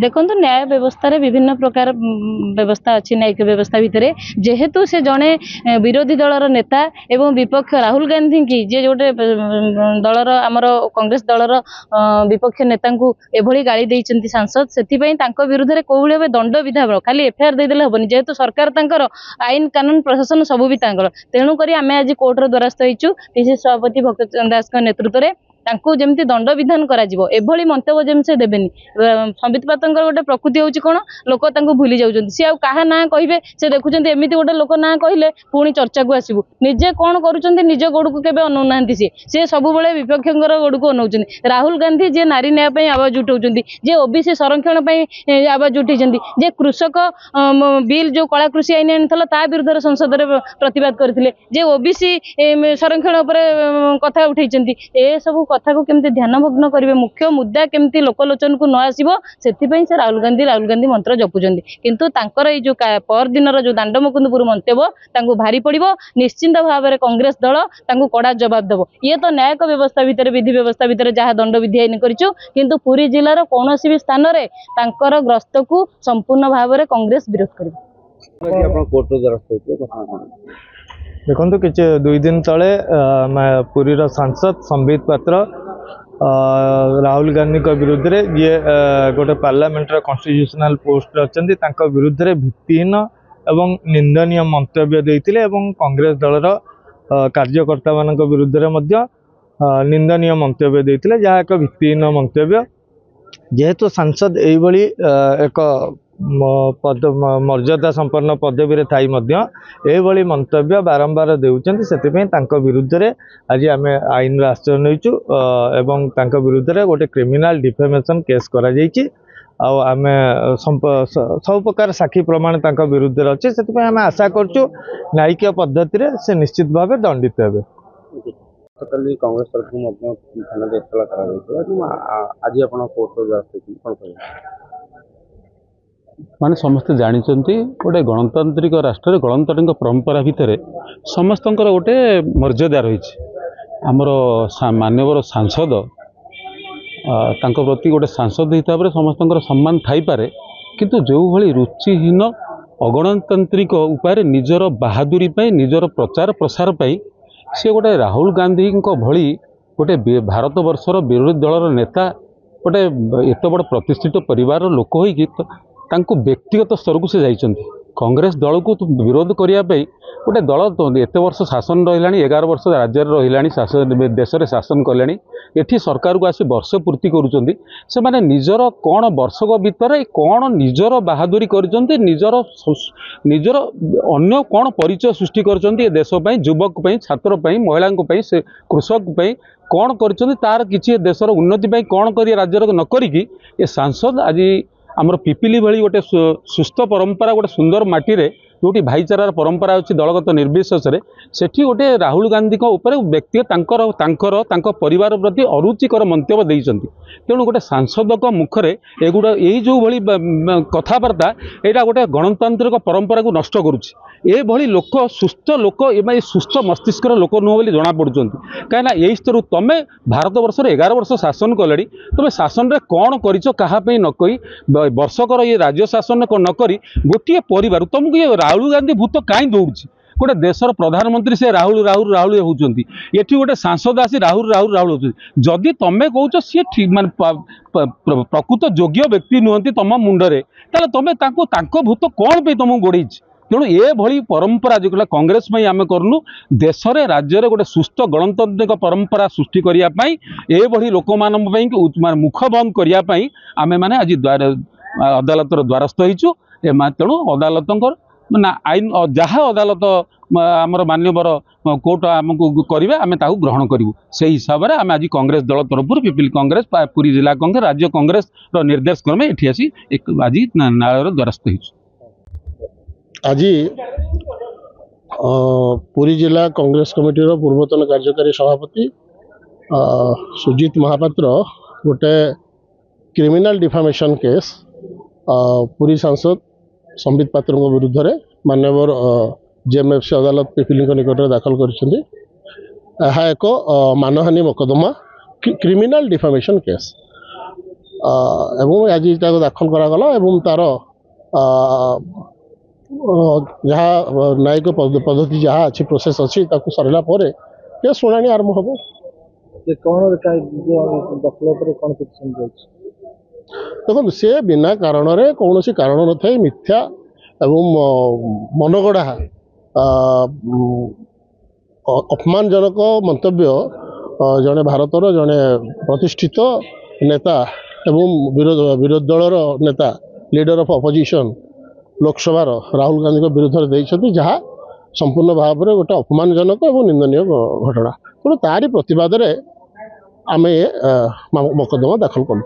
देखो न्याय व्यवस्था रे विभिन्न प्रकार व्यवस्था अच्छी न्यायिक व्यवस्था भितर जेहेतु से जड़े विरोधी दलर नेता एवं विपक्ष राहुल गांधी की जे गोटे दलर आमर कांग्रेस दलर विपक्ष नेता एभली गाड़ी देइचंती सांसद से विरुद्ध में कौ भाव दंड विधा खाली एफआईआर देदेले हेनी जेहेतु सरकार तांकर आईन कानून प्रशासन सबू भी तेणुक आम आज कोर्टर द्वारस्थ होइचु पीसीसी सभापति भक्तचरण दास नेतृत्व में तांको जेमती दंड विधान करा जिवो एभली मंतव्य जेमती से देबेनी संबित पात्रंकर गोटे प्रकृति होउची कोन लोक तांको भूली जाउचंती से आ काहा ना कहिबे से देखुचंती एमिति गोटे लोक ना कहिले पुणी चर्चा को आसीबु निजे कोन करूचंती निज गोड़ को केबे अनु नांती से सब बेले विपक्षकर गोड़ को अनौचंती राहुल गांधी जे नारी न्याय पई आवाज उठाउचंती जे ओबीसी संरक्षण पई आवाज उठैचंती जे कृषक बिल जो कला कृषि आईन आनिथला ता विरुद्ध संसद रे प्रतिवाद करथिले जे ओबीसी संरक्षण ऊपर कथा उठैचंती ए सब कथा को केमती ध्यानभग्न करेंगे मुख्य मुद्दा केमती लोकलोचन को न आसो से राहुल गांधी मंत्र जपुंट किंतु तांकर जो पर दिन जो दांडमुकुंदपुर मंतव्य भारी पड़ो निश्चिंत भाव में कांग्रेस दल कड़ा जवाब देव ये तो न्यायिक व्यवस्था भितर विधि व्यवस्था भितर जहाँ दंड विधि आईन करूँ किंतु पुरी जिलार कौन भी स्थान में तांकर ग्रस्त को संपूर्ण भाव में कांग्रेस विरोध कर देखो कि 2 दिन तले पुरी सांसद संबित पात्र राहुल गांधी विरुद्ध रे ये गोटे पार्लियामेंट कॉन्स्टिट्यूशनल पोस्ट अच्छा विरुद्ध रे भित्तिहीन एवं निंदनीय मंतव्य देते एवं कांग्रेस दलर कार्यकर्ता मान विरुद्ध रे मध्य निंदनीय मंतव्य देते जहाँ एक भित्तिहीन मंतव्य जेहेतु सांसद यही एक पद मर्यादा संपन्न पदवी थाई यही मंतव्य बारंबार देउचंती से विरुद्ध रे आज आम आईन आश्रय नहींचु एवं विरुद्ध रे गोटे क्रिमिनाल डिफेमेशन केस करा जाइछि आम सब प्रकार साक्षी प्रमाण विरुद्ध अच्छे से आम आशा करचु न्यायिक पद्धति से निश्चित भाव दंडित हे कांग्रेस तरफ आज आप माने समस्ते जानते गोटे गणतांत्रिक राष्ट्र गणतांत्रिक परंपरा भितर समस्त गोटे मर्यादा रही आमर मानवर सांसद प्रति गोटे सांसद हिसाब से समस्त सम्मान थाईपे किंतु जो भली रुचिहीन अगणतांत्रिक उपाय निजर बहादुरी निजर प्रचार प्रसार सी गोटे राहुल गांधी भली गोटे भारत वर्षर विरोधी दलर नेता गोटे एत बड़ प्रतिष्ठित परिवार लोक हो व्यक्तिगत स्तर को से जाइछन्ति कांग्रेस दल को विरोध करने गोटे दल एत वर्ष शासन रहा 11 वर्ष राज्य रहा शासन देश में शासन कले एठी सरकार को आसी वर्ष पूर्ति करुँच से माने निजर कौन वर्षक भितर कौन निजर बहादुरी करजन्ति निजर निजर अन्य कौन परिचय सृष्टि करजन्ति देशपाई युवक छात्र महिला कृषक कौन करजन्ति तार किछि देशर उन्नति कौन कर राज्यर न करिकी ए सांसद आज आमर पिपिली भली गोटे सुस्थ परंपरा गोटे सुंदर माटी रे जोटी भाईचारार परंपरा अच्छी दलगत निर्विशेष सेठी गोटे राहुल गांधी व्यक्ति परिवार प्रति अरुचिकर मंतव्य देइचंती तेणु गोटे सांसद मुखरे एगुड़ा यही जो भली कथबार्ता यहाँ गोटे गणतांत्रिक परंपरा को नष्ट करुच्ची ये लोक सुस्थ लोक ए सुस्थ मस्तिष्क लोक नुह बोली जना पड़ुंट कहीं यही स्तर तुम भारत वर्ष 11 वर्ष शासन कले तुम शासन में कौन कर न कही वर्षकर ये राज्य शासन न करी गोटे परिवार तुमको ये राहुल गांधी भूत कहीं दौड़ी गोटे देशर प्रधानमंत्री से राहुल राहुल राहुल होती एटी गोटे सांसद आसी राहुल राहुल राहुल होती जदि तुम्हें कौच सी ठीक मान प्रकृत योग्य व्यक्ति नुहति तुम मुंडे ताले तुम भूत कौन पे तुमको गोड़े तेणु ये भली परंपरा जो कांग्रेस में आम करूँ देश में राज्य में गोटे सुस्थ गणतांत्रिक परंपरा सृष्टि करने ये भली लोक मान मुख बंद करने आम मैंने आज अदालत द्वारस्थ होइचु तेणु अदालत ना आईन जहाँ अदालत आमर मान्यवर कोर्ट आमको करेंगे आम ग्रहण करूँ से हिसाब से आम आज कांग्रेस दल तरफ पिपिल कांग्रेस पुरी जिला कांग्रेस राज्य कांग्रेस निर्देश क्रमे ये आसी आज न्यायालय द्वारस्थ होइचु आज पुरी जिला कांग्रेस कमिटी पूर्वतन कार्यकारी सभापति सुजीत महापात्र गोटे क्रिमिनाल डिफामेशन केस पुरी सांसद संबित पात्र विरुद्ध रे मानवर जेएमएफसी अदालत पिपिली निकट में दाखल कर एक मानहानि मकदमा क्रिमिनाल डिफामेशन केस ଏବଂ ଆଜି ତାକୁ ଦାଖଲ କରାଗଲା ଏବଂ ତାର ଯାହା ନ୍ୟାୟିକ ପଦ୍ଧତି ଯାହା ଅଛି ପ୍ରୋସେସ୍ ଅଛି ତାକୁ ସରିଲା ପରେ କେସ୍ ଶୁଣାଣି ଆରମ୍ଭ ହେବ। ଦେଖନ୍ତୁ ସେ ବିନା କାରଣରେ କୌଣସି କାରଣ ନଥାଇ ମିଥ୍ୟା ଏବଂ ମନଗଢ଼ା ଅପମାନଜନକ ମନ୍ତବ୍ୟ ଜଣେ ଭାରତର ଜଣେ ପ୍ରତିଷ୍ଠିତ ନେତା ଏବଂ ବିରୋଧୀ ଦଳର ନେତା ଲିଡର ଅଫ୍ ଅପୋଜିସନ୍ ଲୋକସଭାର ରାହୁଲ ଗାନ୍ଧୀଙ୍କ ବିରୁଦ୍ଧରେ ଦେଇଛନ୍ତି, ଯାହା ସମ୍ପୂର୍ଣ୍ଣ ଭାବରେ ଗୋଟେ ଅପମାନଜନକ ଏବଂ ନିନ୍ଦନୀୟ ଘଟଣା। ତେଣୁ ତାରି ପ୍ରତିବାଦରେ ଆମେ ମକଦ୍ଦମା ଦାଖଲ କଲୁ।